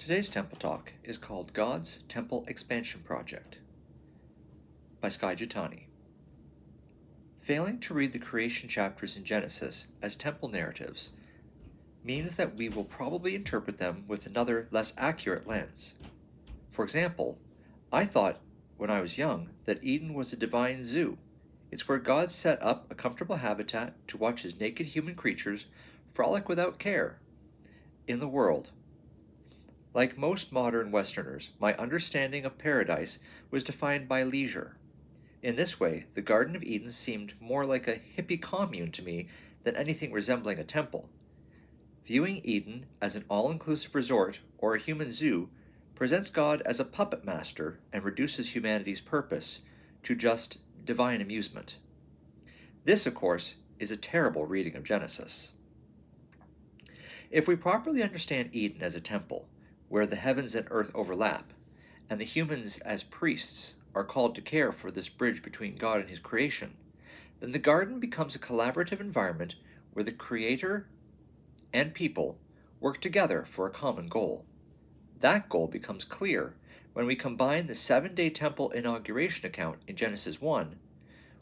Today's Temple Talk is called God's Temple Expansion Project by Skye Jethani. Failing to read the creation chapters in Genesis as temple narratives means that we will probably interpret them with another, less accurate lens. For example, I thought when I was young that Eden was a divine zoo. It's where God set up a comfortable habitat to watch his naked human creatures frolic without care in the world. Like most modern Westerners, my understanding of paradise was defined by leisure. In this way, the Garden of Eden seemed more like a hippie commune to me than anything resembling a temple. Viewing Eden as an all-inclusive resort or a human zoo presents God as a puppet master and reduces humanity's purpose to just divine amusement. This, of course, is a terrible reading of Genesis. If we properly understand Eden as a temple, where the heavens and earth overlap, and the humans as priests are called to care for this bridge between God and his creation, then the garden becomes a collaborative environment where the Creator and people work together for a common goal. That goal becomes clear when we combine the 7-day temple inauguration account in Genesis 1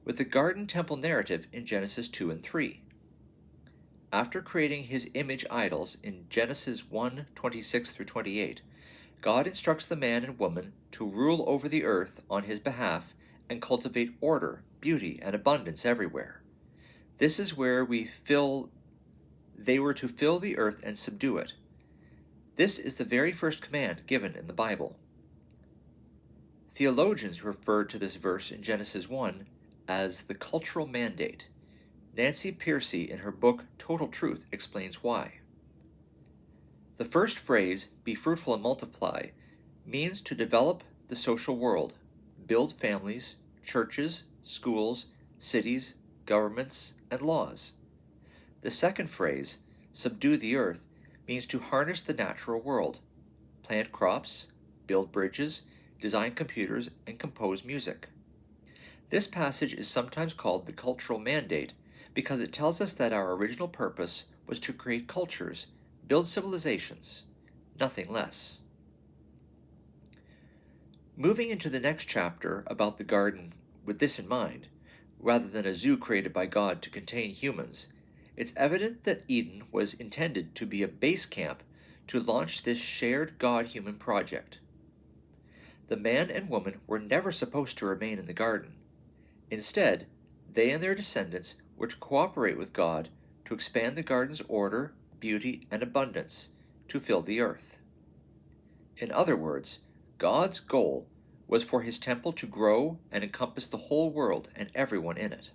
with the garden temple narrative in Genesis 2 and 3. After creating his image idols in Genesis 1:26-28, God instructs the man and woman to rule over the earth on his behalf and cultivate order, beauty, and abundance everywhere. This is where they were to fill the earth and subdue it. This is the very first command given in the Bible. Theologians refer to this verse in Genesis 1 as the cultural mandate. Nancy Pearcey, in her book Total Truth, explains why. The first phrase, be fruitful and multiply, means to develop the social world, build families, churches, schools, cities, governments, and laws. The second phrase, subdue the earth, means to harness the natural world, plant crops, build bridges, design computers, and compose music. This passage is sometimes called the cultural mandate because it tells us that our original purpose was to create cultures, build civilizations, nothing less. Moving into the next chapter about the garden with this in mind, rather than a zoo created by God to contain humans, it's evident that Eden was intended to be a base camp to launch this shared God-human project. The man and woman were never supposed to remain in the garden. Instead, they and their descendants were to cooperate with God to expand the garden's order, beauty, and abundance to fill the earth. In other words, God's goal was for his temple to grow and encompass the whole world and everyone in it.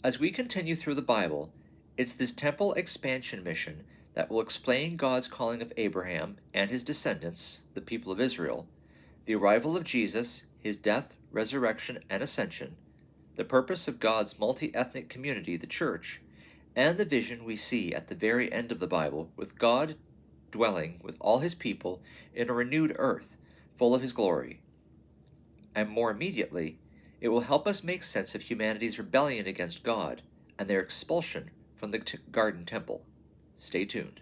As we continue through the Bible, it's this temple expansion mission that will explain God's calling of Abraham and his descendants, the people of Israel, the arrival of Jesus, his death, resurrection, and ascension, the purpose of God's multi-ethnic community, the church, and the vision we see at the very end of the Bible with God dwelling with all his people in a renewed earth full of his glory. And more immediately, it will help us make sense of humanity's rebellion against God and their expulsion from the garden temple. Stay tuned.